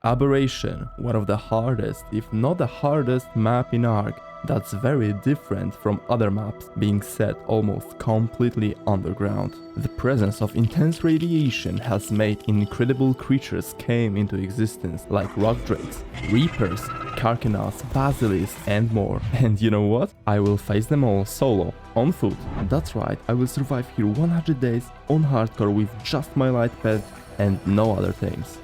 Aberration, one of the hardest, if not the hardest map in Ark, that's very different from other maps being set almost completely underground. The presence of intense radiation has made incredible creatures came into existence like rock drakes, reapers, carcanas, basilisks and more. And you know what? I will face them all solo, on foot. That's right, I will survive here 100 days on hardcore with just my lightpet and no other tames.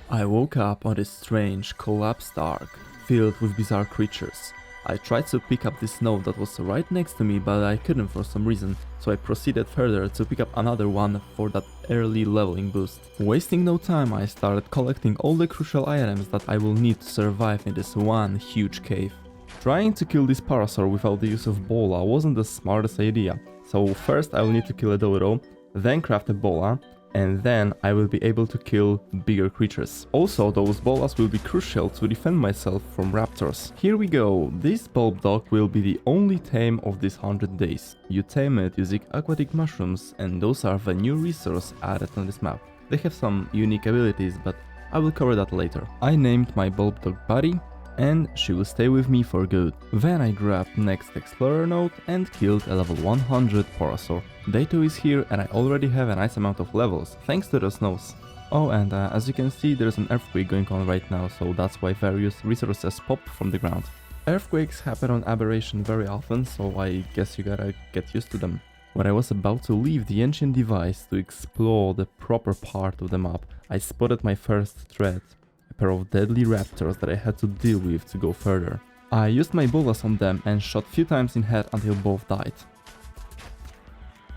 I woke up on this strange, collapsed ark, filled with bizarre creatures. I tried to pick up this node that was right next to me, but I couldn't for some reason, so I proceeded further to pick up another one for that early leveling boost. Wasting no time, I started collecting all the crucial items that I will need to survive in this one huge cave. Trying to kill this parasaur without the use of bola wasn't the smartest idea, so first I will need to kill a dodo, then craft a bola, and then I will be able to kill bigger creatures. Also, those bolas will be crucial to defend myself from raptors. Here we go, this bulb dog will be the only tame of these 100 days. You tame it using aquatic mushrooms, and those are the new resource added on this map. They have some unique abilities, but I will cover that later. I named my bulb dog Buddy, and she will stay with me for good. Then I grabbed next explorer node and killed a level 100 parasaur. Day 2 is here and I already have a nice amount of levels, thanks to the snows. Oh, and as you can see, there's an earthquake going on right now, so that's why various resources pop from the ground. Earthquakes happen on Aberration very often, so I guess you gotta get used to them. When I was about to leave the ancient device to explore the proper part of the map, I spotted my first threat. A pair of deadly raptors that I had to deal with to go further. I used my bolas on them and shot few times in head until both died.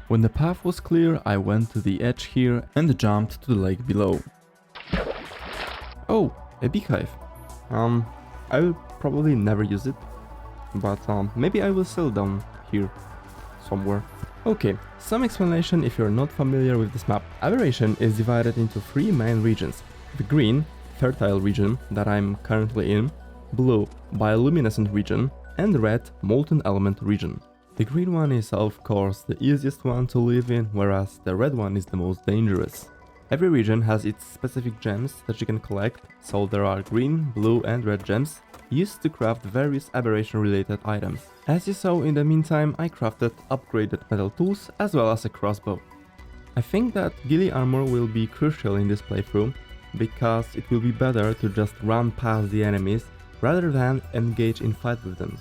When the path was clear, I went to the edge here and jumped to the lake below. Oh, a beehive. I will probably never use it, but maybe I will sell down here somewhere. Okay, some explanation if you're not familiar with this map. Aberration is divided into 3 main regions. The green, fertile region that I'm currently in, blue, bioluminescent region, and red, molten element region. The green one is of course the easiest one to live in, whereas the red one is the most dangerous. Every region has its specific gems that you can collect, so there are green, blue and red gems used to craft various aberration related items. As you saw, in the meantime I crafted upgraded metal tools as well as a crossbow. I think that ghillie armor will be crucial in this playthrough, because it will be better to just run past the enemies rather than engage in fight with them.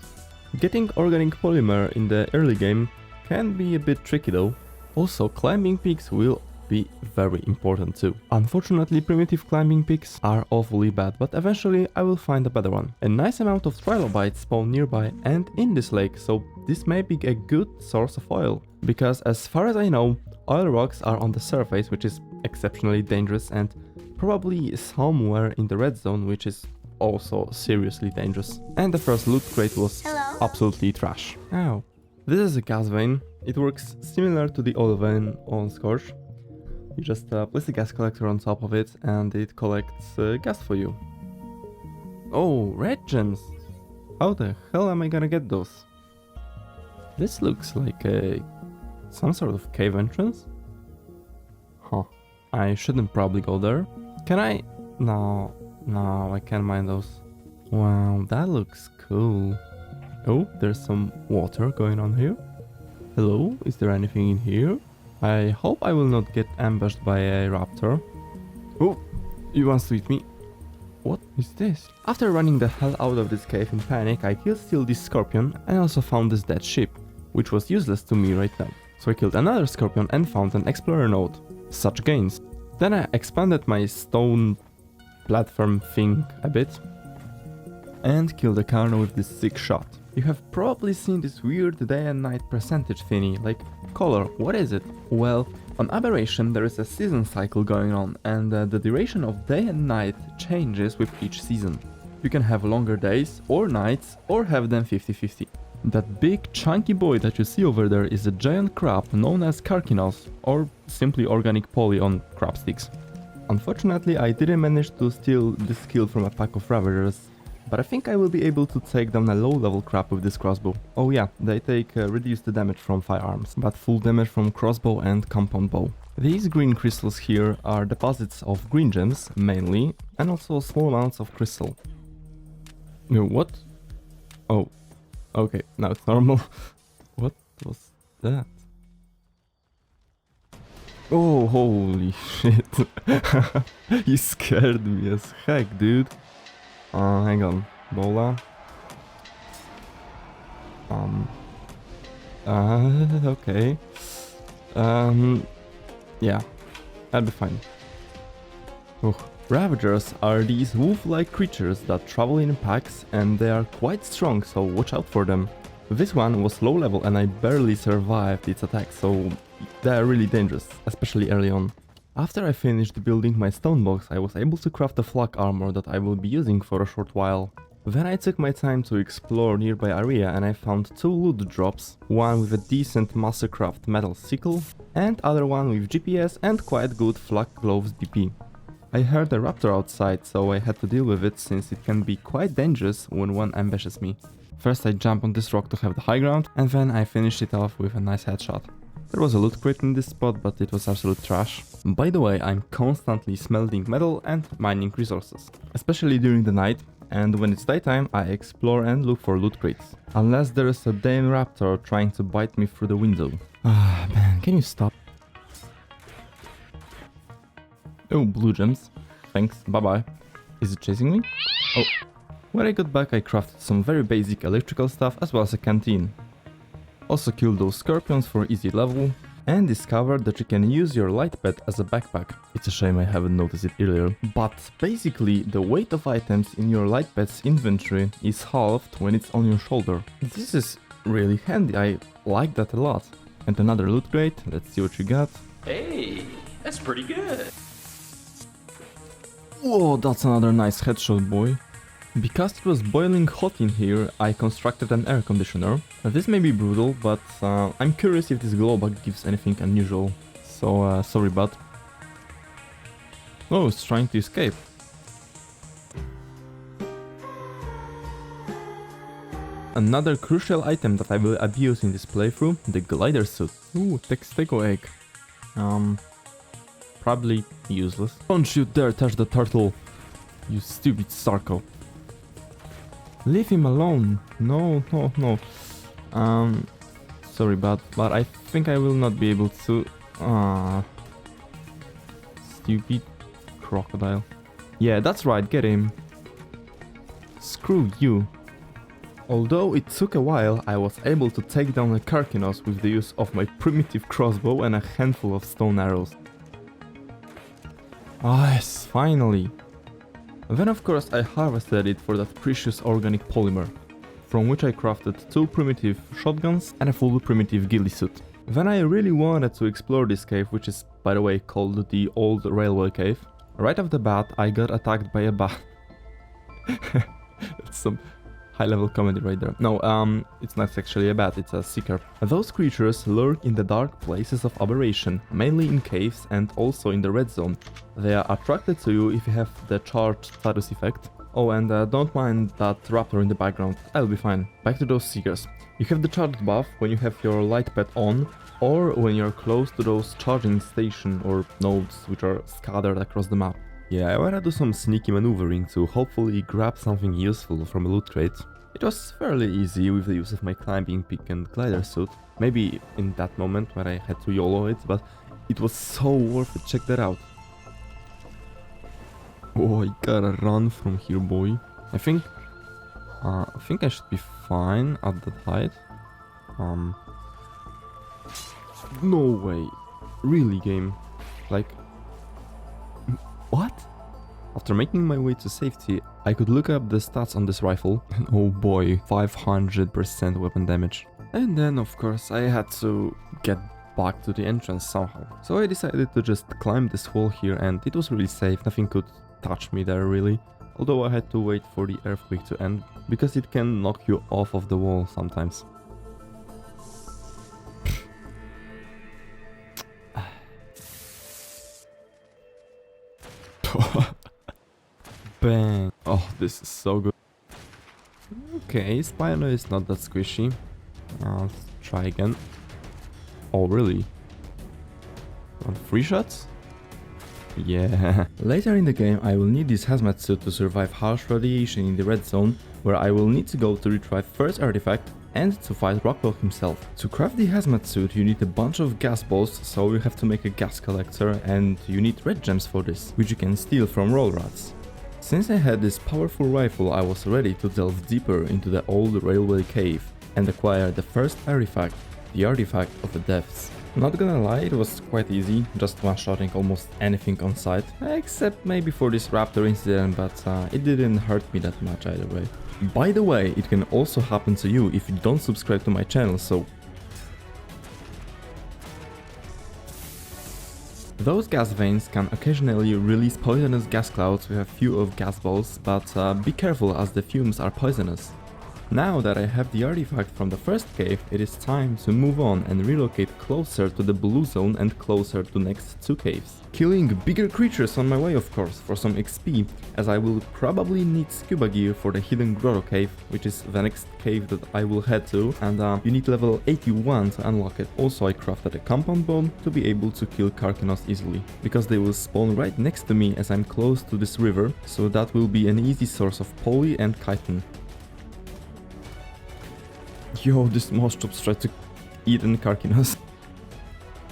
Getting organic polymer in the early game can be a bit tricky though. Also, climbing peaks will be very important too. Unfortunately, primitive climbing peaks are awfully bad, but eventually I will find a better one. A nice amount of trilobites spawn nearby and in this lake, so this may be a good source of oil. Because as far as I know, oil rocks are on the surface, which is exceptionally dangerous, and probably somewhere in the red zone, which is also seriously dangerous. And the first loot crate was absolutely trash. Ow. This is a gas vein. It works similar to the oil vein on Scorch. You just place a gas collector on top of it and it collects gas for you. Oh, red gems! How the hell am I gonna get those? This looks like some sort of cave entrance? Huh. I shouldn't probably go there. Can I? No, I can't mine those. Wow, that looks cool. Oh, there's some water going on here. Hello, is there anything in here? I hope I will not get ambushed by a raptor. Oh, he wants to eat me. What is this? After running the hell out of this cave in panic, I killed still this scorpion and also found this dead sheep, which was useless to me right now. So I killed another scorpion and found an explorer node. Such gains. Then I expanded my stone platform thing a bit and killed a carno with this sick shot. You have probably seen this weird day and night percentage thingy, like color, what is it? Well, on Aberration there is a season cycle going on and the duration of day and night changes with each season. You can have longer days or nights or have them 50-50. That big chunky boy that you see over there is a giant crab known as carcinos, or simply organic poly on crab sticks. Unfortunately, I didn't manage to steal this kill from a pack of ravagers, but I think I will be able to take down a low level crab with this crossbow. Oh yeah, they take reduced damage from firearms, but full damage from crossbow and compound bow. These green crystals here are deposits of green gems, mainly, and also small amounts of crystal. No, what? Oh, okay, now it's normal. What was that? Oh, holy shit. You scared me as heck, dude. Hang on. Bola. Okay. Yeah, I'll be fine. Oh. Ravagers are these wolf-like creatures that travel in packs, and they are quite strong, so watch out for them. This one was low level and I barely survived its attack, so they are really dangerous, especially early on. After I finished building my stone box, I was able to craft a flak armor that I will be using for a short while. Then I took my time to explore nearby area and I found 2 loot drops, one with a decent Mastercraft metal sickle, and other one with GPS and quite good flak gloves DP. I heard a raptor outside, so I had to deal with it since it can be quite dangerous when one ambushes me. First I jump on this rock to have the high ground, and then I finished it off with a nice headshot. There was a loot crate in this spot, but it was absolute trash. By the way, I'm constantly smelting metal and mining resources, especially during the night, and when it's daytime I explore and look for loot crates. Unless there is a damn raptor trying to bite me through the window. Ah man, can you stop? Oh, blue gems. Thanks, bye-bye. Is it chasing me? Oh. When I got back I crafted some very basic electrical stuff as well as a canteen. Also killed those scorpions for easy level, and discovered that you can use your lightpet as a backpack. It's a shame I haven't noticed it earlier. But basically the weight of items in your lightpet's inventory is halved when it's on your shoulder. This is really handy, I like that a lot. And another loot crate, let's see what you got. Hey, that's pretty good. Whoa, that's another nice headshot, boy. Because it was boiling hot in here, I constructed an air conditioner. This may be brutal, but I'm curious if this glowbug gives anything unusual. So, sorry bud. Oh, it's trying to escape. Another crucial item that I will abuse in this playthrough, the glider suit. Ooh, Texteco egg. Probably useless. Don't you dare touch the turtle, you stupid Sarko. Leave him alone. No. Sorry, but I think I will not be able to. Stupid crocodile. Yeah, that's right, get him. Screw you. Although it took a while, I was able to take down a Karkinos with the use of my primitive crossbow and a handful of stone arrows. Ah, yes, finally. Then of course I harvested it for that precious organic polymer, from which I crafted 2 primitive shotguns and a full primitive ghillie suit. Then I really wanted to explore this cave, which is by the way called the Old Railway Cave. Right off the bat I got attacked by a bat. That's some high-level comedy right there. No, it's not actually a bat, it's a seeker. Those creatures lurk in the dark places of Aberration, mainly in caves and also in the red zone. They are attracted to you if you have the charged status effect. Oh, and don't mind that raptor in the background, I'll be fine. Back to those seekers. You have the charged buff when you have your light pet on, or when you're close to those charging station or nodes which are scattered across the map. Yeah, I wanna do some sneaky maneuvering to hopefully grab something useful from a loot crate. It was fairly easy with the use of my climbing pick and glider suit. Maybe in that moment where I had to YOLO it, but it was so worth it, check that out. Oh, I gotta run from here, boy. I think I should be fine at that height. No way. Really, game. Like, what? After making my way to safety, I could look up the stats on this rifle, and oh boy, 500% weapon damage. And then of course I had to get back to the entrance somehow. So I decided to just climb this wall here, and it was really safe, nothing could touch me there really. Although I had to wait for the earthquake to end, because it can knock you off of the wall sometimes. Bang. Oh, this is so good. Okay, Spino is not that squishy. Let's try again. Oh, really? On 3 shots? Yeah. Later in the game I will need this hazmat suit to survive harsh radiation in the red zone, where I will need to go to retrieve first artifact and to fight Rockwell himself. To craft the hazmat suit you need a bunch of gas balls, so you have to make a gas collector, and you need red gems for this, which you can steal from roll rats. Since I had this powerful rifle, I was ready to delve deeper into the old railway cave and acquire the first artifact, the artifact of the depths. Not gonna lie, it was quite easy, just one-shotting almost anything on sight, except maybe for this raptor incident, but it didn't hurt me that much either way. By the way, it can also happen to you if you don't subscribe to my channel, so... Those gas veins can occasionally release poisonous gas clouds with a few of gas balls, but be careful as the fumes are poisonous. Now that I have the artifact from the first cave, it is time to move on and relocate closer to the blue zone and closer to next 2 caves. Killing bigger creatures on my way, of course, for some XP, as I will probably need scuba gear for the Hidden Grotto cave, which is the next cave that I will head to, and you need level 81 to unlock it. Also I crafted a compound bone to be able to kill Carcanos easily, because they will spawn right next to me as I'm close to this river, so that will be an easy source of poly and chitin. Yo, this mouse chops tried to eat an Carcanos.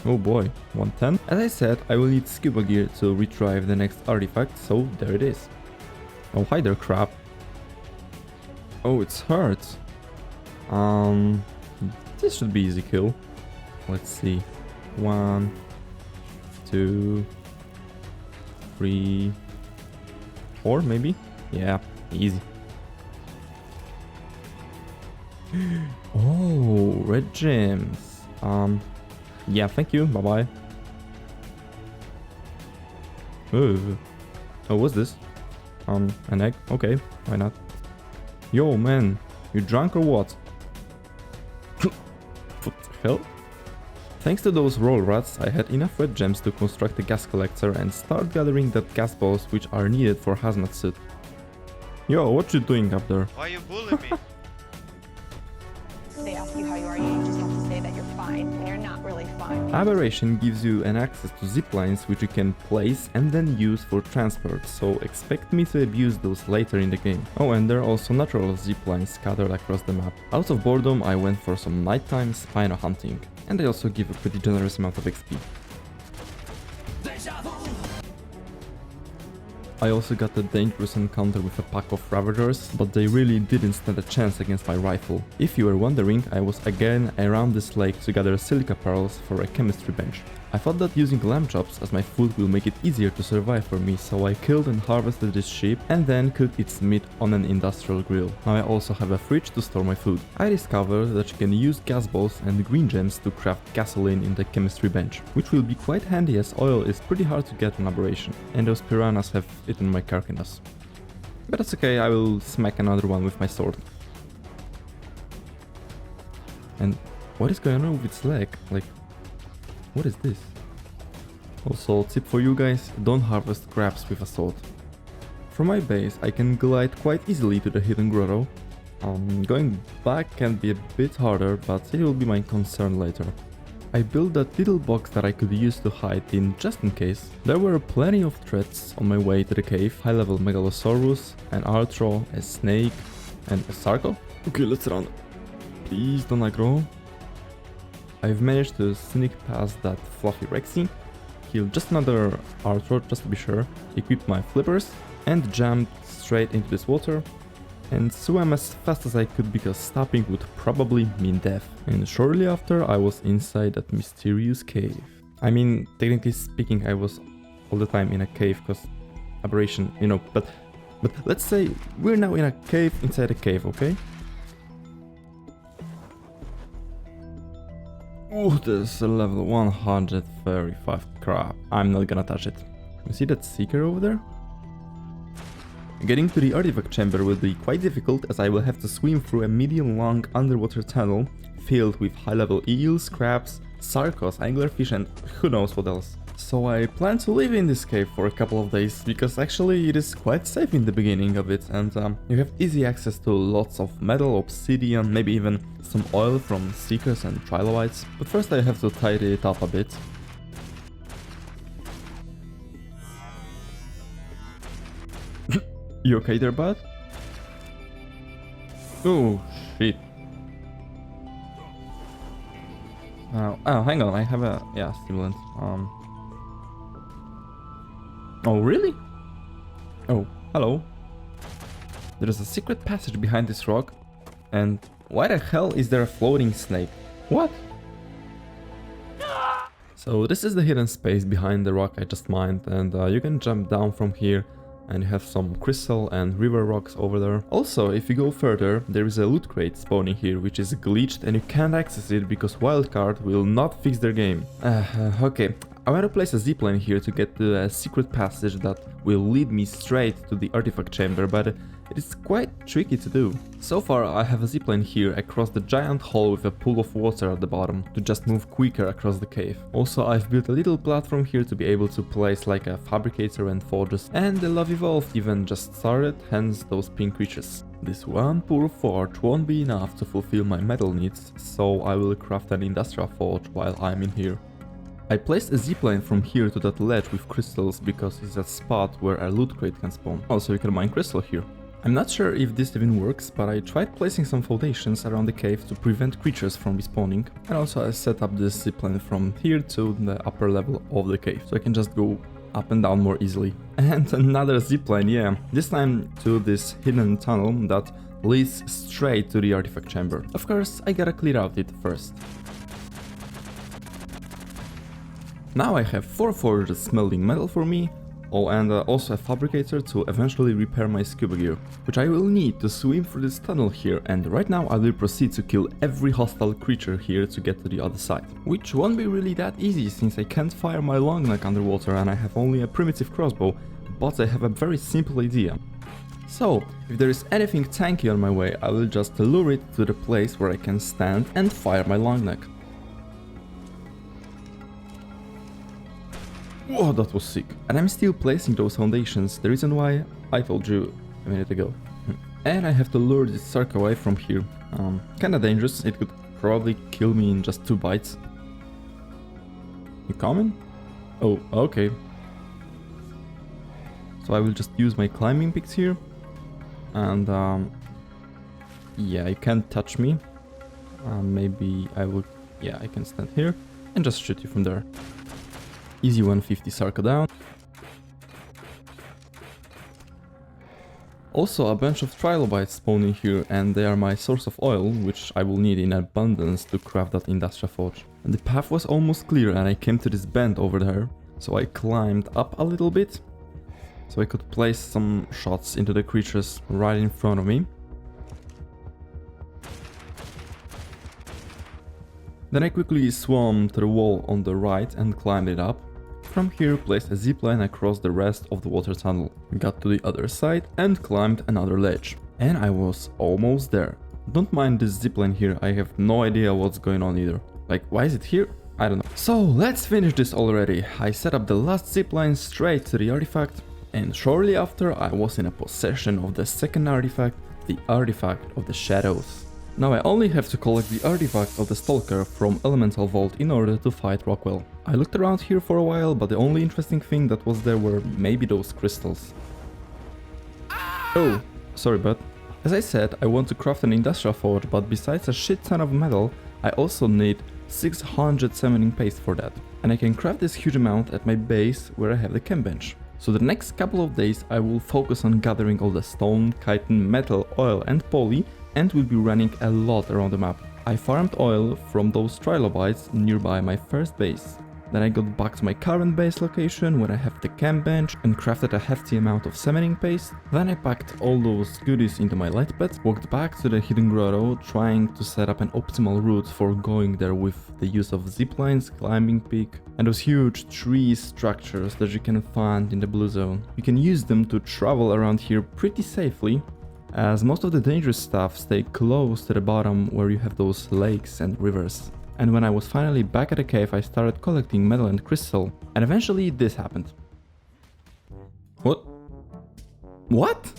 Oh boy, 110. As I said, I will need scuba gear to retrieve the next artifact, so there it is. Oh, hi there, crap. Oh, it's hurt. This should be easy kill. Let's see. 1, 2, 3, 4 maybe? Yeah, easy. Oh, red gems. Yeah, thank you. Bye bye. Oh, what's this? An egg? Okay, why not? Yo, man, you drunk or what? What the hell? Thanks to those roll rats, I had enough red gems to construct a gas collector and start gathering that gas balls which are needed for hazmat suit. Yo, what you doing up there? Why you bullying me? They ask you how you are, you just have to say that you're fine when you're not really fine. Aberration gives you an access to zip lines which you can place and then use for transport, so expect me to abuse those later in the game. Oh, and there are also natural zip lines scattered across the map. Out of boredom I went for some nighttime spino hunting, and they also give a pretty generous amount of XP. I also got a dangerous encounter with a pack of ravagers, but they really didn't stand a chance against my rifle. If you were wondering, I was again around this lake to gather silica pearls for a chemistry bench. I thought that using lamb chops as my food will make it easier to survive for me, so I killed and harvested this sheep and then cooked its meat on an industrial grill. Now I also have a fridge to store my food. I discovered that you can use gas balls and green gems to craft gasoline in the chemistry bench, which will be quite handy as oil is pretty hard to get in Aberration, and those piranhas have eaten my Carcanos. But that's okay, I will smack another one with my sword. And what is going on with its leg? Like, what is this? Also, tip for you guys, don't harvest crabs with a sword. From my base I can glide quite easily to the Hidden Grotto. Going back can be a bit harder, but it will be my concern later. I built that little box that I could use to hide in just in case. There were plenty of threats on my way to the cave. High level Megalosaurus, an Arthro, a snake, and a Sarco. Okay, let's run. Please don't aggro. I've managed to sneak past that fluffy Rexy, kill just another Arthro just to be sure, equip my flippers, and jumped straight into this water, and swam as fast as I could because stopping would probably mean death. And shortly after I was inside that mysterious cave. I mean, technically speaking, I was all the time in a cave because Aberration, you know, but let's say we're now in a cave inside a cave, okay? Oh, there's a level 135 crap. I'm not gonna touch it. You see that seeker over there? Getting to the artifact chamber will be quite difficult as I will have to swim through a medium-long underwater tunnel filled with high-level eels, crabs, sarcos, anglerfish and who knows what else. So I plan to live in this cave for a couple of days, because actually it is quite safe in the beginning of it, and you have easy access to lots of metal, obsidian, maybe even some oil from seekers and trilobites. But first I have to tidy it up a bit. You okay there, bud? Oh, shit. Oh, hang on, I have a... yeah, stimulant. Oh, really? Oh, hello. There is a secret passage behind this rock. And why the hell is there a floating snake? What? So this is the hidden space behind the rock I just mined, and you can jump down from here and you have some crystal and river rocks over there. Also, if you go further, there is a loot crate spawning here, which is glitched and you can't access it because wildcard will not fix their game. Okay, I want to place a zipline here to get to a secret passage that will lead me straight to the artifact chamber, but it is quite tricky to do. So far I have a zipline here across the giant hole with a pool of water at the bottom to just move quicker across the cave. Also I've built a little platform here to be able to place like a fabricator and forges, and the love evolved even just started, hence those pink creatures. This one poor forge won't be enough to fulfill my metal needs, so I will craft an industrial forge while I'm in here. I placed a zipline from here to that ledge with crystals because it's a spot where a loot crate can spawn. Also you can mine crystal here. I'm not sure if this even works, but I tried placing some foundations around the cave to prevent creatures from respawning, and also I set up this zipline from here to the upper level of the cave, so I can just go up and down more easily. And another zipline, yeah, this time to this hidden tunnel that leads straight to the artifact chamber. Of course, I gotta clear out it first. Now I have 4 forges smelting metal for me. Oh, and also a fabricator to eventually repair my scuba gear, which I will need to swim through this tunnel here, and right now I will proceed to kill every hostile creature here to get to the other side. Which won't be really that easy since I can't fire my long neck underwater and I have only a primitive crossbow, but I have a very simple idea. So, if there is anything tanky on my way, I will just lure it to the place where I can stand and fire my long neck. Whoa, that was sick. And I'm still placing those foundations, the reason why I told you a minute ago. And I have to lure this shark away from here. Kinda dangerous, it could probably kill me in just 2 bites. You coming? Oh, okay. So I will just use my climbing picks here. And yeah, you can't touch me. Maybe I will... yeah, I can stand here and just shoot you from there. Easy 150 Sarka down. Also a bunch of trilobites spawning here, and they are my source of oil, which I will need in abundance to craft that industrial forge. And the path was almost clear and I came to this bend over there, so I climbed up a little bit, so I could place some shots into the creatures right in front of me. Then I quickly swam to the wall on the right and climbed it up. From here placed a zipline across the rest of the water tunnel, got to the other side and climbed another ledge. And I was almost there. Don't mind this zipline here, I have no idea what's going on either. Like, why is it here? I don't know. So let's finish this already. I set up the last zipline straight to the artifact, and shortly after I was in a possession of the second artifact, the artifact of the shadows. Now I only have to collect the artifact of the Stalker from Elemental Vault in order to fight Rockwell. I looked around here for a while, but the only interesting thing that was there were maybe those crystals. Oh, sorry bud. As I said, I want to craft an industrial forge, but besides a shit ton of metal, I also need 600 summoning paste for that. And I can craft this huge amount at my base where I have the camp bench. So the next couple of days I will focus on gathering all the stone, chitin, metal, oil and poly, and will be running a lot around the map. I farmed oil from those trilobites nearby my first base. Then I got back to my current base location where I have the camp bench and crafted a hefty amount of summoning paste. Then I packed all those goodies into my lightpet, walked back to the Hidden Grotto, trying to set up an optimal route for going there with the use of ziplines, climbing peak, and those huge tree structures that you can find in the blue zone. You can use them to travel around here pretty safely, as most of the dangerous stuff stay close to the bottom where you have those lakes and rivers. And when I was finally back at the cave, I started collecting metal and crystal, and eventually this happened. What? What?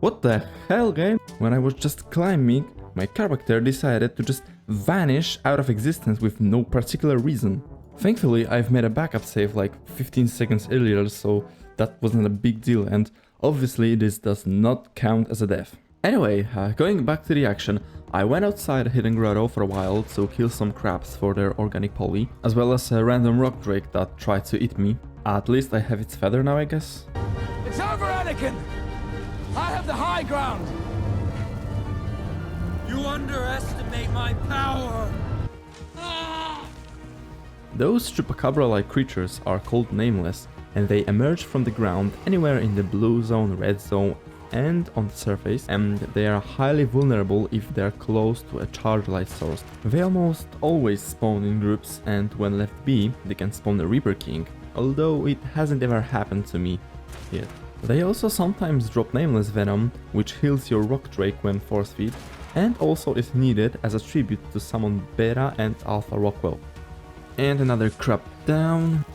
What the hell, game? When I was just climbing, my character decided to just vanish out of existence with no particular reason. Thankfully, I've made a backup save like 15 seconds earlier, so that wasn't a big deal, and Obviously, this does not count as a death. Anyway, going back to the action, I went outside Hidden Grotto for a while to kill some crabs for their organic poly, as well as a random rock drake that tried to eat me. At least I have its feather now, I guess. It's over, Anakin! I have the high ground! You underestimate my power! Those chupacabra-like creatures are called nameless, and they emerge from the ground anywhere in the blue zone, red zone, and on the surface, and they are highly vulnerable if they are close to a charged light source. They almost always spawn in groups, and when left be, they can spawn a Reaper King, although it hasn't ever happened to me yet. They also sometimes drop nameless venom, which heals your rock drake when force feed, and also is needed as a tribute to summon Beta and Alpha Rockwell. And another crab down.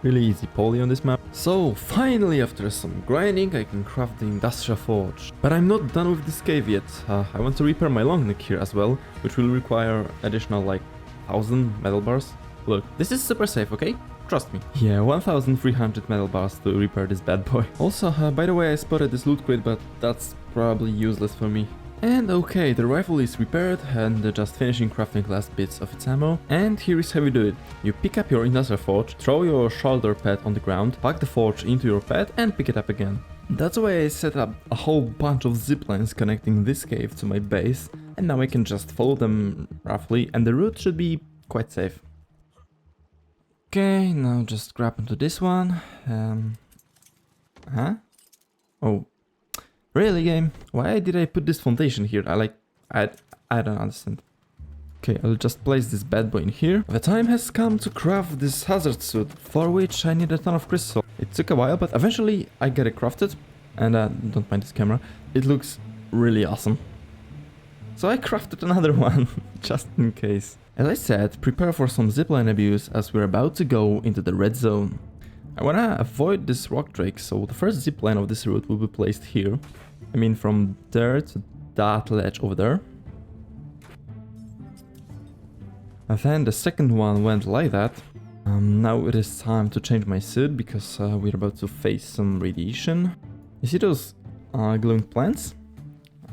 Really easy poly on this map. So finally, after some grinding, I can craft the industrial forge. But I'm not done with this cave yet. I want to repair my long neck here as well, which will require additional like 1000 metal bars. Look, this is super safe, okay? Trust me. Yeah, 1300 metal bars to repair this bad boy. Also, by the way, I spotted this loot crate, but that's probably useless for me. And okay, the rifle is repaired and just finishing crafting last bits of its ammo. And here is how you do it. You pick up your industrial forge, throw your shoulder pad on the ground, pack the forge into your pad and pick it up again. That's why I set up a whole bunch of ziplines connecting this cave to my base, and now I can just follow them roughly and the route should be quite safe. Okay, now just grab into this one. Oh. Really, game? Why did I put this foundation here? I don't understand. Okay, I'll just place this bad boy in here. The time has come to craft this hazard suit, for which I need a ton of crystal. It took a while, but eventually I get it crafted. And don't mind this camera, it looks really awesome. So I crafted another one, just in case. As I said, prepare for some zipline abuse as we're about to go into the red zone. I wanna avoid this rock drake, so the first zipline of this route will be placed here. I mean from there to that ledge over there. And then the second one went like that. Now it is time to change my suit because we're about to face some radiation. You see those glowing plants?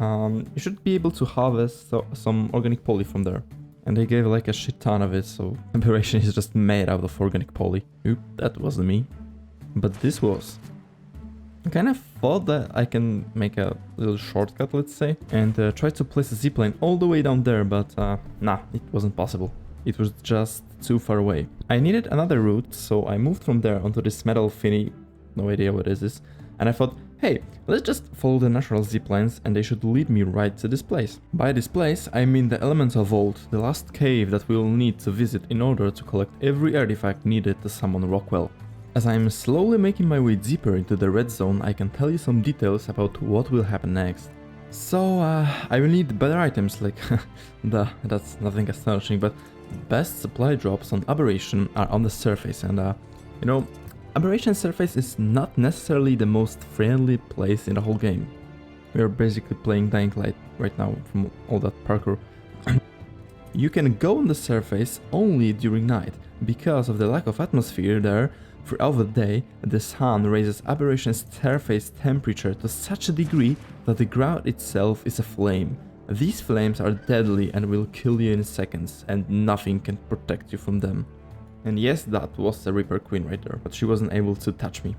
You should be able to harvest some organic poly from there. And they gave like a shit ton of it, so Aberration is just made out of organic poly. Oop, that wasn't me. But this was. I kind of thought that I can make a little shortcut, let's say, and try to place a zipline all the way down there, but nah, it wasn't possible. It was just too far away. I needed another route, so I moved from there onto this metal thingy, no idea what is this, and I thought, hey, let's just follow the natural ziplines and they should lead me right to this place. By this place, I mean the Elemental Vault, the last cave that we'll need to visit in order to collect every artifact needed to summon Rockwell. As I'm slowly making my way deeper into the red zone, I can tell you some details about what will happen next. So, I will need better items like, that's nothing astonishing, but best supply drops on Aberration are on the surface and, you know, Aberration surface is not necessarily the most friendly place in the whole game. We are basically playing Dying Light right now from all that parkour. You can go on the surface only during night. Because of the lack of atmosphere there, throughout the day, the sun raises Aberration's surface temperature to such a degree that the ground itself is aflame. These flames are deadly and will kill you in seconds, and nothing can protect you from them. And yes, that was the Reaper Queen right there, but she wasn't able to touch me.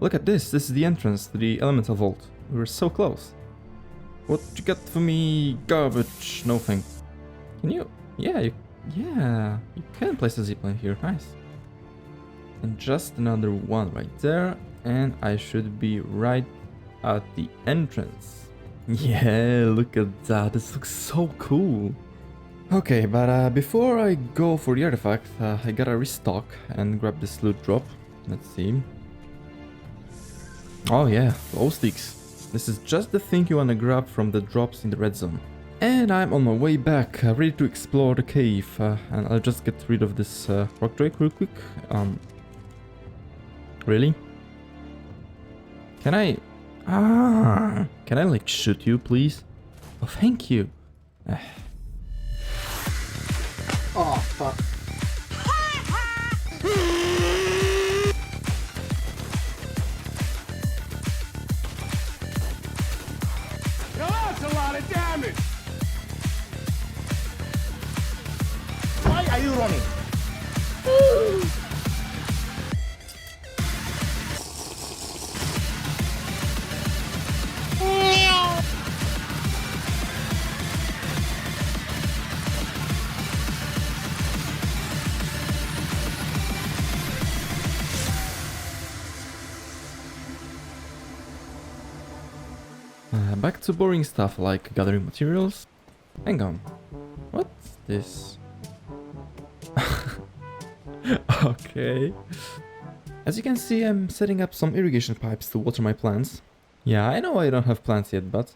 Look at this, this is the entrance to the Elemental Vault. We were so close. What you got for me? Garbage, no thanks. Can you? Yeah, you can place a zipline here, nice. And just another one right there, and I should be right at the entrance. Yeah, look at that, this looks so cool. Okay, but before I go for the artifact, I gotta restock and grab this loot drop. Let's see. Oh yeah, glow sticks. This is just the thing you wanna grab from the drops in the red zone. And I'm on my way back, ready to explore the cave. And I'll just get rid of this rock drake real quick. Really? Can I... Can I like shoot you, please? Oh, thank you. Oh, fuck. Back to boring stuff like gathering materials. Hang on. What's this? Okay. As you can see, I'm setting up some irrigation pipes to water my plants. Yeah, I know I don't have plants yet, but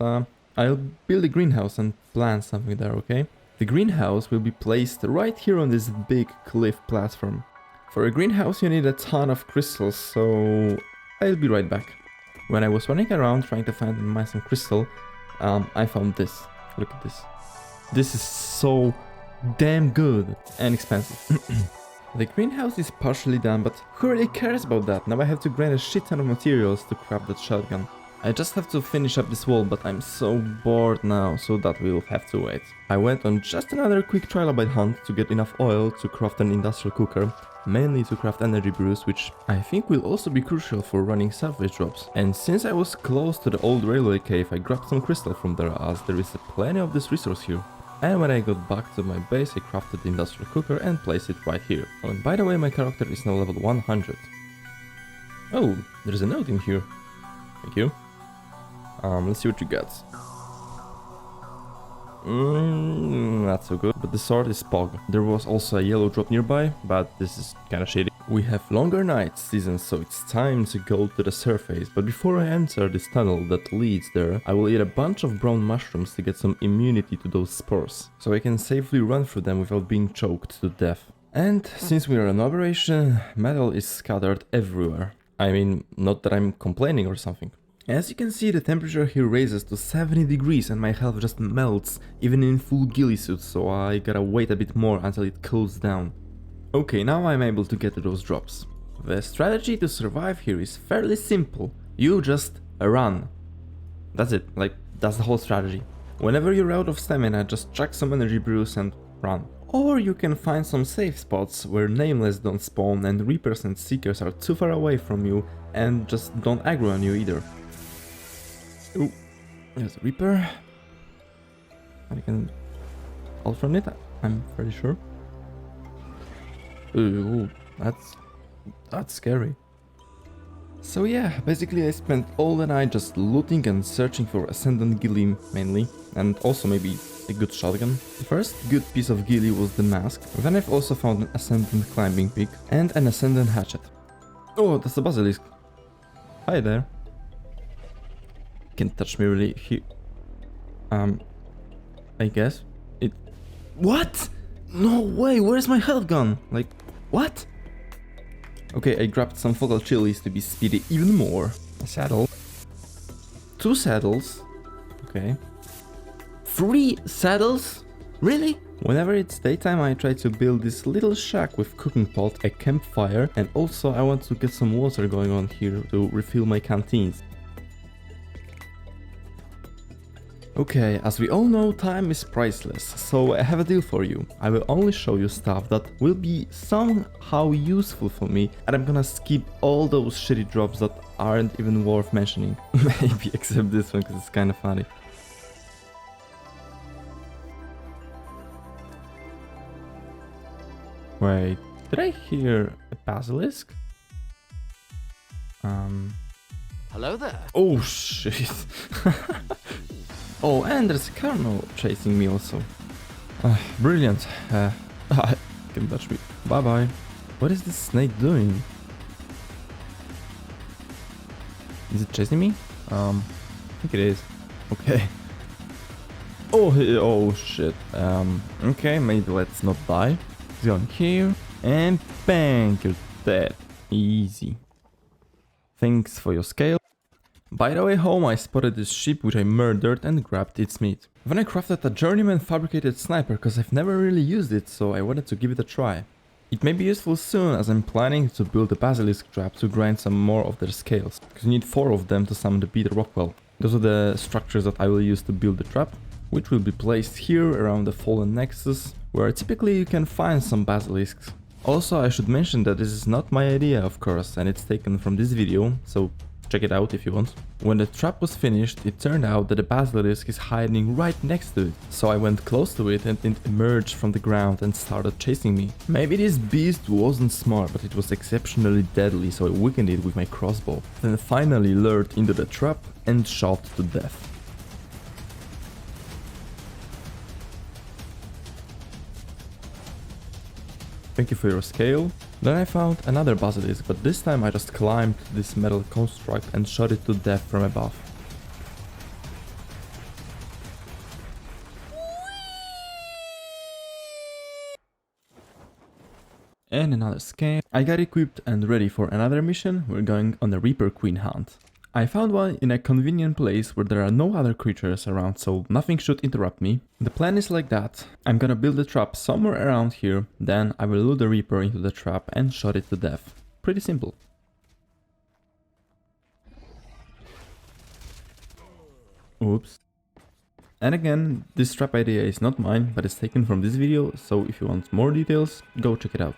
I'll build a greenhouse and plant something there, okay? The greenhouse will be placed right here on this big cliff platform. For a greenhouse you need a ton of crystals, so I'll be right back. When I was running around trying to find and mine some crystal, I found this. Look at this. This is so damn good and expensive. The greenhouse is partially done, but who really cares about that? Now I have to grind a shit ton of materials to craft that shotgun. I just have to finish up this wall, but I'm so bored now, so that will have to wait. I went on just another quick trilobite hunt to get enough oil to craft an industrial cooker, mainly to craft energy brews, which I think will also be crucial for running salvage drops. And since I was close to the old railway cave, I grabbed some crystal from there, as there is plenty of this resource here. And when I got back to my base, I crafted the industrial cooker and placed it right here. Oh, and by the way, my character is now level 100. Oh, there's a note in here. Thank you. Let's see what you got. Not so good, but the sword is Pog. There was also a yellow drop nearby, but this is kinda shitty. We have longer night seasons, so it's time to go to the surface, but before I enter this tunnel that leads there, I will eat a bunch of brown mushrooms to get some immunity to those spores, so I can safely run through them without being choked to death. And since we are on operation, metal is scattered everywhere. I mean, not that I'm complaining or something. As you can see, the temperature here raises to 70 degrees and my health just melts, even in full ghillie suit, so I gotta wait a bit more until it cools down. Okay, now I'm able to get to those drops. The strategy to survive here is fairly simple. You just run. That's it, like, that's the whole strategy. Whenever you're out of stamina, just chuck some energy brews and run. Or you can find some safe spots where nameless don't spawn and reapers and seekers are too far away from you and just don't aggro on you either. Ooh, there's a reaper. I can ult from it, I'm pretty sure. Ooh, that's scary. So yeah, basically I spent all the night just looting and searching for Ascendant Ghillie mainly, and also maybe a good shotgun. The first good piece of ghillie was the mask, then I've also found an Ascendant climbing pick and an Ascendant hatchet. Oh, that's a basilisk. Hi there. Can't touch me really here. I guess it... What? No way, where's my health gone? Like, what? Okay, I grabbed some focal chilies to be speedy even more. A saddle. 2 saddles. Okay. 3 saddles? Really? Whenever it's daytime, I try to build this little shack with cooking pot, a campfire, and also I want to get some water going on here to refill my canteens. Okay, as we all know, time is priceless, so I have a deal for you. I will only show you stuff that will be somehow useful for me, and I'm gonna skip all those shitty drops that aren't even worth mentioning. Maybe except this one, because it's kind of funny. Wait, did I hear a basilisk? Hello there. Oh shit. Oh, and there's a Carno chasing me also. Brilliant. Can touch me. Bye bye. What is this snake doing? Is it chasing me? I think it is. Okay. Oh shit. Okay, maybe let's not die. It's going here. And bang, you're dead. Easy. Thanks for your scale. By the way home, I spotted this sheep which I murdered and grabbed its meat. Then I crafted a journeyman fabricated sniper because I've never really used it, so I wanted to give it a try. It may be useful soon as I'm planning to build a basilisk trap to grind some more of their scales, because you need 4 of them to summon the beat Rockwell. Those are the structures that I will use to build the trap, which will be placed here around the fallen nexus, where typically you can find some basilisks. Also, I should mention that this is not my idea, of course, and it's taken from this video, so check it out if you want. When the trap was finished, it turned out that the basilisk is hiding right next to it. So I went close to it and it emerged from the ground and started chasing me. Maybe this beast wasn't smart, but it was exceptionally deadly, so I weakened it with my crossbow. Then finally lured into the trap and shot to death. Thank you for your scale. Then I found another basilisk, but this time I just climbed this metal construct and shot it to death from above. And another scale. I got equipped and ready for another mission. We're going on a Reaper Queen hunt. I found one in a convenient place where there are no other creatures around, so nothing should interrupt me. The plan is like that. I'm gonna build a trap somewhere around here, then I will lure the Reaper into the trap and shot it to death. Pretty simple. Oops. And again, this trap idea is not mine, but it's taken from this video, so if you want more details, go check it out.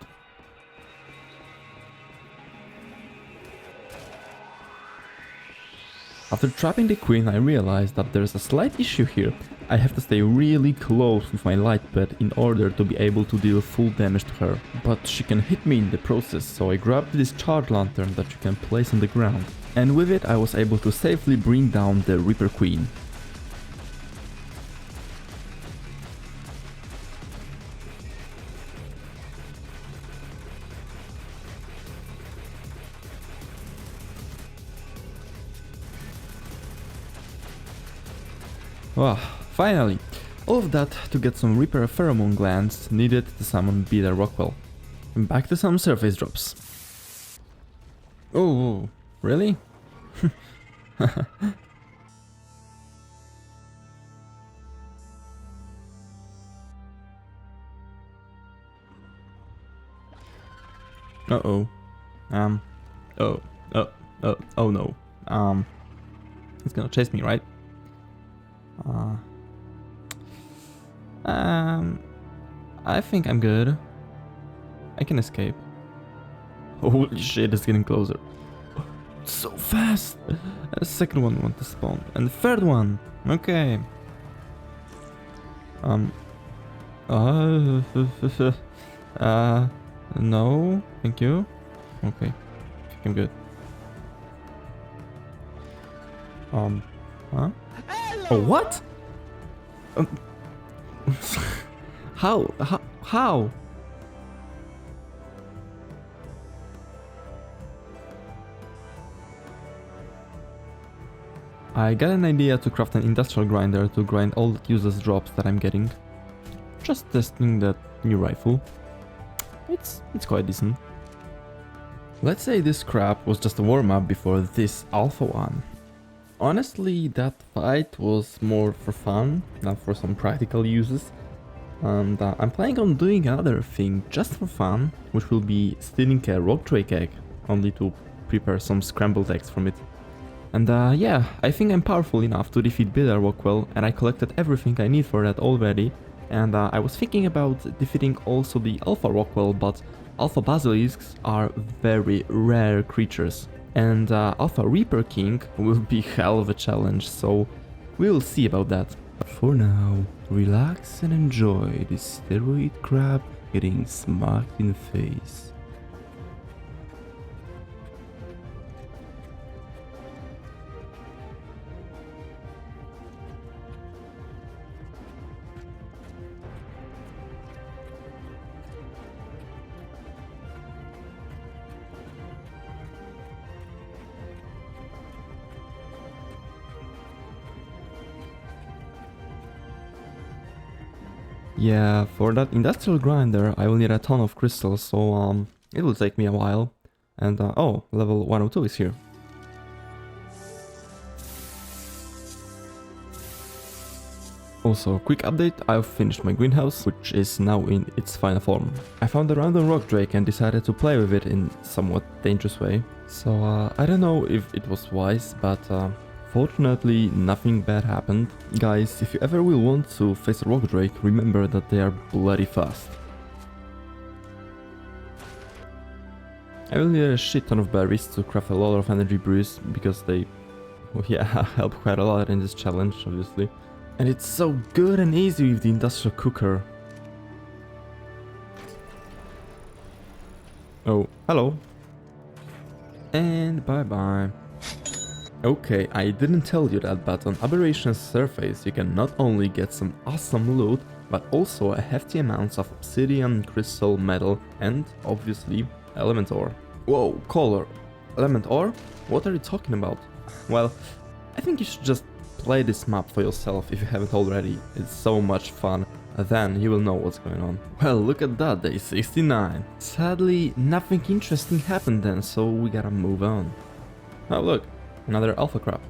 After trapping the queen, I realized that there's a slight issue here. I have to stay really close with my lightpet in order to be able to deal full damage to her. But she can hit me in the process, so I grabbed this charge lantern that you can place on the ground. And with it I was able to safely bring down the Reaper Queen. Wow, finally! All of that to get some Reaper pheromone glands needed to summon Beater Rockwell. And back to some surface drops. Oh, really? Uh-oh. Oh no. It's gonna chase me, right? I think I'm good. I can escape. Holy shit, it's getting closer. So fast! A second one wants to spawn. And the third one! Okay. No, thank you. Okay, I think I'm good. Huh? Oh, what? How? I got an idea to craft an industrial grinder to grind all the useless drops that I'm getting. Just testing that new rifle. It's quite decent. Let's say this crap was just a warm-up before this alpha one. Honestly, that fight was more for fun than for some practical uses. And I'm planning on doing another thing just for fun, which will be stealing a rock drake egg, only to prepare some scrambled eggs from it. And yeah, I think I'm powerful enough to defeat Beater Rockwell, and I collected everything I need for that already. And I was thinking about defeating also the Alpha Rockwell, but Alpha Basilisks are very rare creatures. And Alpha Reaper King will be hell of a challenge, so we'll see about that. For now, relax and enjoy this steroid crab getting smacked in the face. Yeah, for that industrial grinder I will need a ton of crystals, so it will take me a while. And oh, level 102 is here. Also, quick update, I've finished my greenhouse, which is now in its final form. I found a random rock drake and decided to play with it in somewhat dangerous way. So I don't know if it was wise, but fortunately nothing bad happened. Guys, if you ever will want to face a rock drake, remember that they are bloody fast. I will need a shit ton of berries to craft a lot of energy brews, because they, well, yeah, help quite a lot in this challenge, obviously. And it's so good and easy with the industrial cooker. Oh, hello. And bye-bye. Okay, I didn't tell you that, but on Aberration's surface you can not only get some awesome loot, but also a hefty amounts of obsidian, crystal, metal, and obviously element ore. Whoa, color. Element ore? What are you talking about? Well, I think you should just play this map for yourself if you haven't already. It's so much fun. Then you will know what's going on. Well, look at that, day 69. Sadly, nothing interesting happened then, so we gotta move on. Oh look, another alpha crab.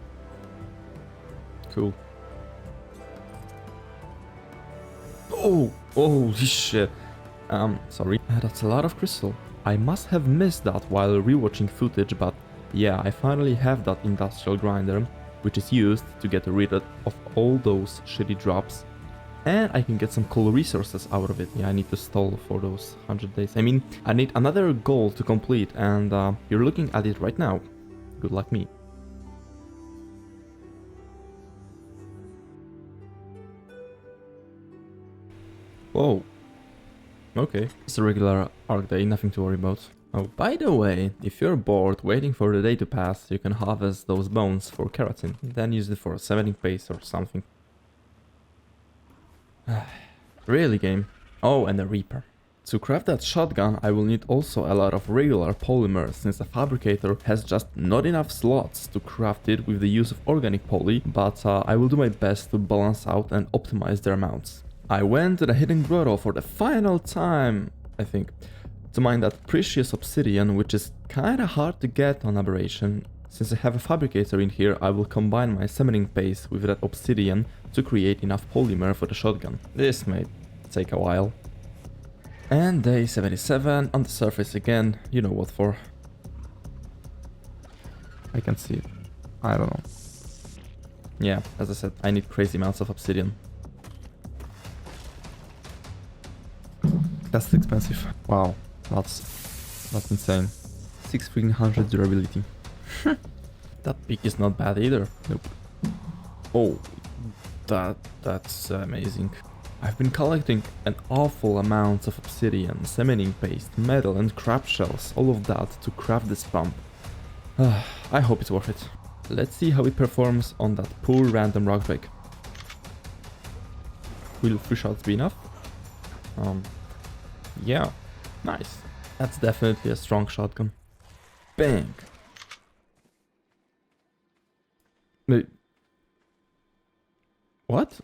Cool. Oh, holy shit. Sorry. That's a lot of crystal. I must have missed that while rewatching footage, but yeah, I finally have that industrial grinder, which is used to get rid of all those shitty drops. And I can get some cool resources out of it. Yeah, I need to stall for those 100 days. I mean, I need another goal to complete, and you're looking at it right now. Good luck me. Whoa. Okay. It's a regular arc day, nothing to worry about. Oh, by the way, if you're bored waiting for the day to pass, you can harvest those bones for keratin, then use it for cementing paste or something. Really, game? Oh, and a reaper. To craft that shotgun, I will need also a lot of regular polymer, since the fabricator has just not enough slots to craft it with the use of organic poly, but I will do my best to balance out and optimize their amounts. I went to the Hidden Grotto for the final time, I think, to mine that precious obsidian, which is kinda hard to get on Aberration. Since I have a fabricator in here, I will combine my cementing paste with that obsidian to create enough polymer for the shotgun. This may take a while. And day 77 on the surface again, you know what for. I can see it. I don't know. Yeah, as I said, I need crazy amounts of obsidian. That's expensive. Wow, that's insane. 6,300 durability. That peak is not bad either. Nope. Oh, that's amazing. I've been collecting an awful amount of obsidian, cementing paste, metal and crab shells, all of that to craft this pump. I hope it's worth it. Let's see how it performs on that poor random rock break. Will 3 shots be enough? Yeah, nice. That's definitely a strong shotgun. Bang! Wait. What?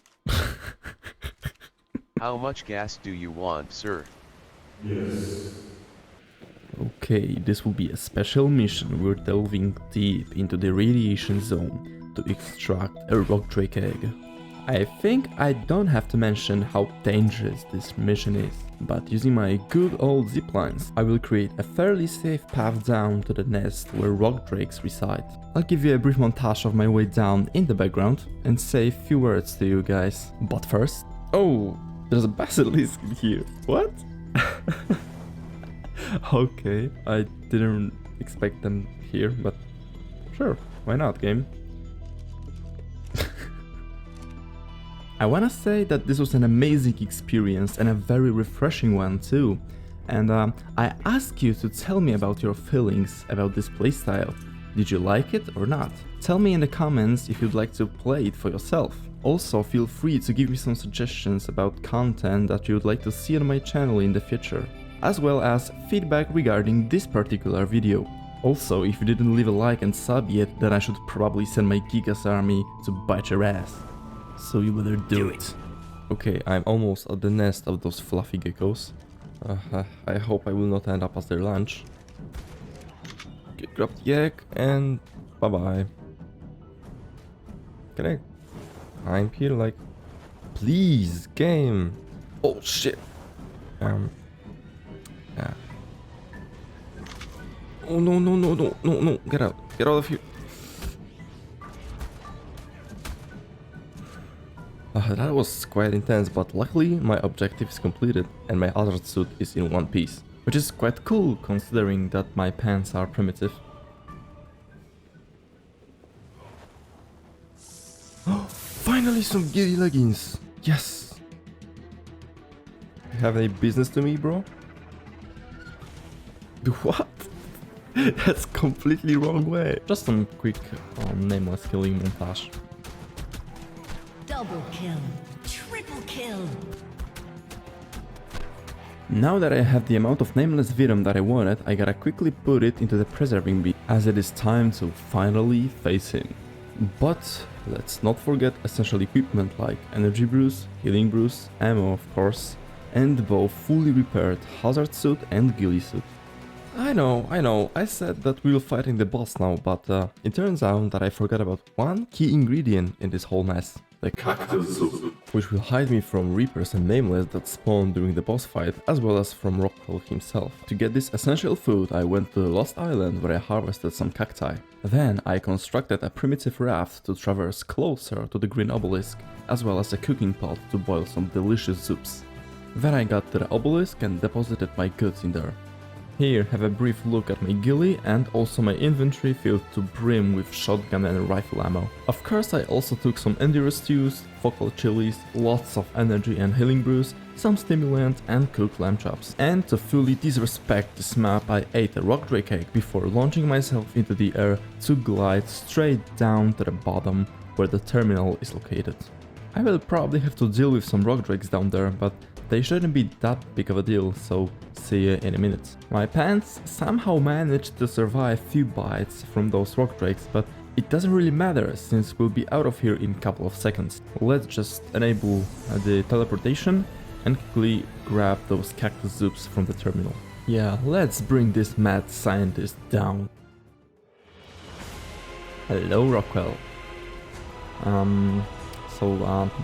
How much gas do you want, sir? Okay, this will be a special mission. We're delving deep into the radiation zone to extract a rock drake egg. I think I don't have to mention how dangerous this mission is, but using my good old ziplines, I will create a fairly safe path down to the nest where rock drakes reside. I'll give you a brief montage of my way down in the background and say a few words to you guys. But first... Oh, there's a basilisk in here. What? Okay, I didn't expect them here, but sure, why not, game? I wanna say that this was an amazing experience and a very refreshing one too. And I ask you to tell me about your feelings about this playstyle. Did you like it or not? Tell me in the comments if you'd like to play it for yourself. Also, feel free to give me some suggestions about content that you would like to see on my channel in the future, as well as feedback regarding this particular video. Also, if you didn't leave a like and sub yet, then I should probably send my Gigas army to bite your ass. So you better do it. Okay, I'm almost at the nest of those fluffy geckos. I hope I will not end up as their lunch. Grab the egg and bye-bye. Can I climb here, like... Please, game! Oh shit! Yeah. Oh no, get out of here. That was quite intense, but luckily my objective is completed and my hazard suit is in one piece, which is quite cool considering that my pants are primitive. Finally some giddy leggings! Yes! You have any business to me, bro? What? That's completely wrong way. Just some quick nameless killing montage. Double kill, triple kill. Now that I have the amount of nameless venom that I wanted, I gotta quickly put it into the preserving bead, as it is time to finally face him. But let's not forget essential equipment like energy brews, healing brews, ammo of course, and both fully repaired hazard suit and ghillie suit. I know, I said that we will fighting the boss now, but it turns out that I forgot about one key ingredient in this whole mess. The cactus soup, which will hide me from reapers and nameless that spawn during the boss fight, as well as from Rockwell himself. To get this essential food, I went to the Lost Island where I harvested some cacti. Then I constructed a primitive raft to traverse closer to the green obelisk, as well as a cooking pot to boil some delicious soups. Then I got to the obelisk and deposited my goods in there. Here, have a brief look at my ghillie and also my inventory filled to brim with shotgun and rifle ammo. Of course, I also took some enduro stews, focal chilies, lots of energy and healing brews, some stimulant and cooked lamb chops. And to fully disrespect this map, I ate a rock drake cake before launching myself into the air to glide straight down to the bottom where the terminal is located. I will probably have to deal with some rock drakes down there, but they shouldn't be that big of a deal, so see you in a minute. My pants somehow managed to survive few bites from those rock drakes, but it doesn't really matter since we'll be out of here in a couple of seconds. Let's just enable the teleportation and quickly grab those cactus soups from the terminal. Yeah, let's bring this mad scientist down. Hello, Rockwell.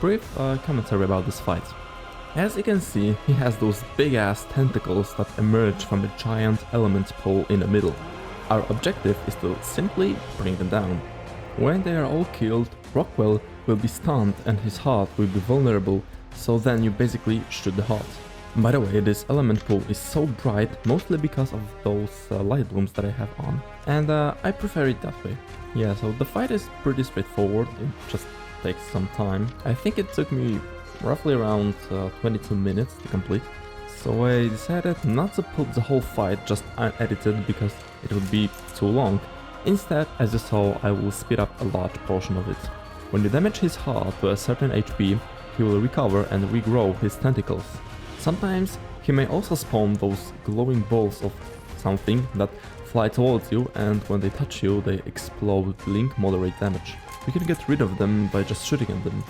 Brief commentary about this fight. As you can see, he has those big ass tentacles that emerge from a giant element pole in the middle. Our objective is to simply bring them down. When they are all killed, Rockwell will be stunned and his heart will be vulnerable, so then you basically shoot the heart. By the way, this element pool is so bright mostly because of those light blooms that I have on, and I prefer it that way. Yeah, so the fight is pretty straightforward, it just takes some time. I think it took me roughly around 22 minutes to complete. So I decided not to put the whole fight just unedited because it would be too long. Instead, as you saw, I will speed up a large portion of it. When you damage his heart to a certain HP, he will recover and regrow his tentacles. Sometimes he may also spawn those glowing balls of something that fly towards you, and when they touch you they explode, dealing moderate damage. You can get rid of them by just shooting at them.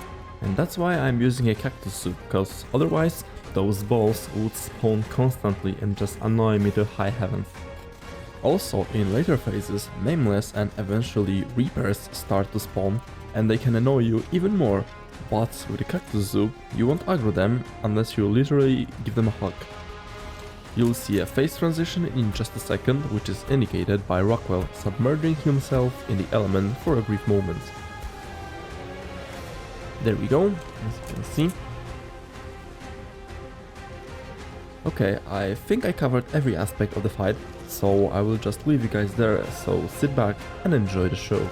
And that's why I'm using a cactus soup, because otherwise those balls would spawn constantly and just annoy me to high heavens. Also, in later phases, nameless and eventually reapers start to spawn, and they can annoy you even more, but with the cactus soup you won't aggro them unless you literally give them a hug. You'll see a phase transition in just a second, which is indicated by Rockwell submerging himself in the element for a brief moment. There we go, as you can see. Okay, I think I covered every aspect of the fight, so I will just leave you guys there, so sit back and enjoy the show.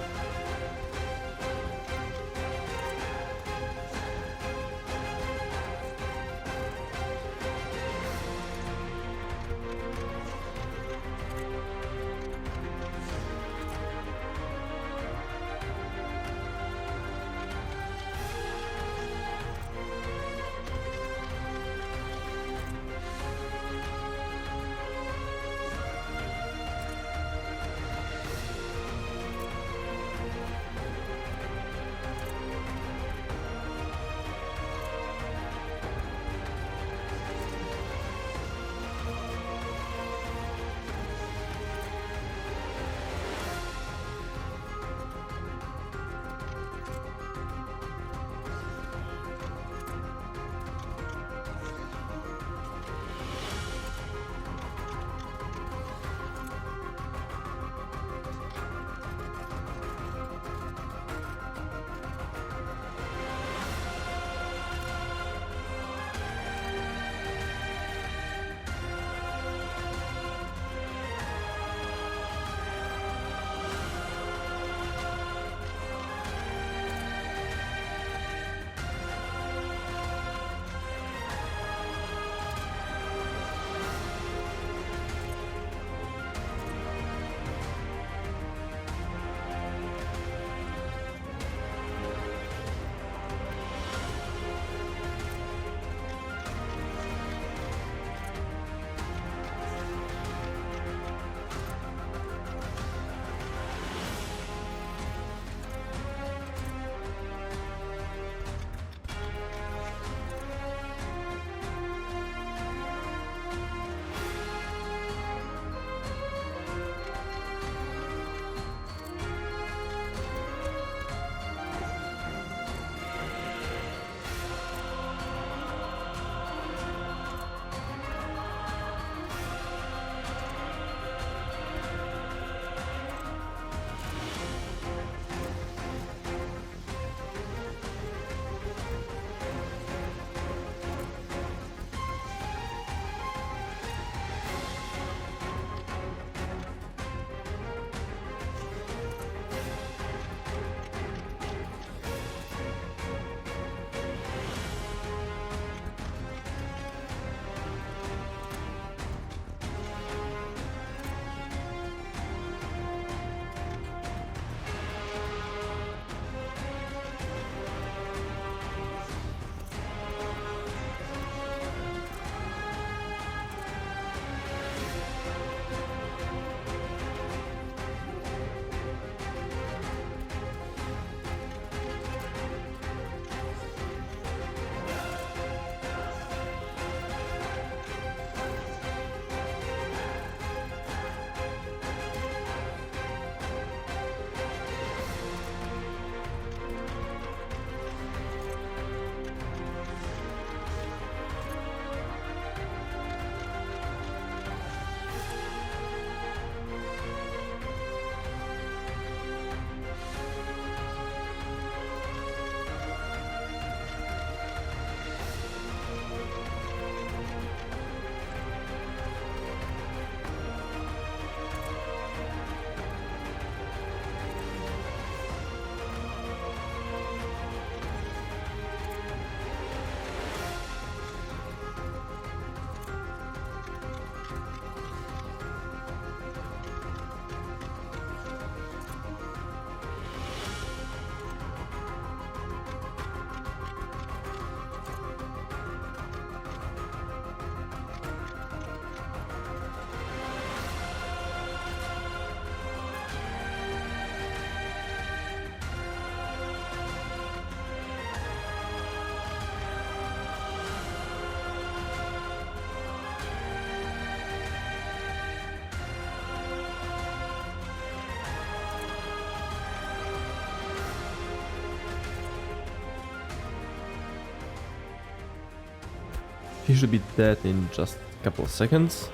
He should be dead in just a couple of seconds.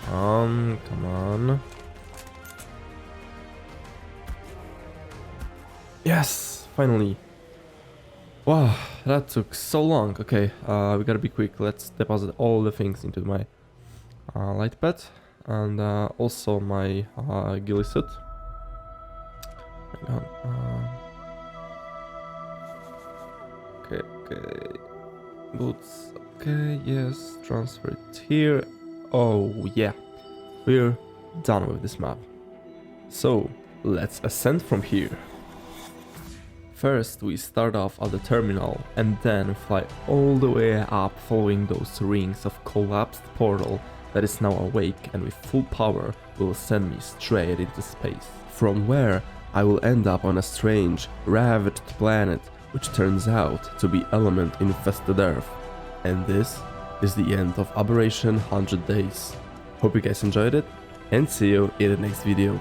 Come on. Yes, finally. Wow, that took so long. Okay, we gotta be quick. Let's deposit all the things into my lightpet and also my ghillie suit. Hang on. Okay. Boots. Okay, yes. Transfer it here. Oh yeah, we're done with this map. So let's ascend from here. First we start off at the terminal and then fly all the way up following those rings of collapsed portal that is now awake and with full power will send me straight into space. From where I will end up on a strange, ravaged planet which turns out to be element infested Earth. And this is the end of Aberration 100 Days. Hope you guys enjoyed it and see you in the next video.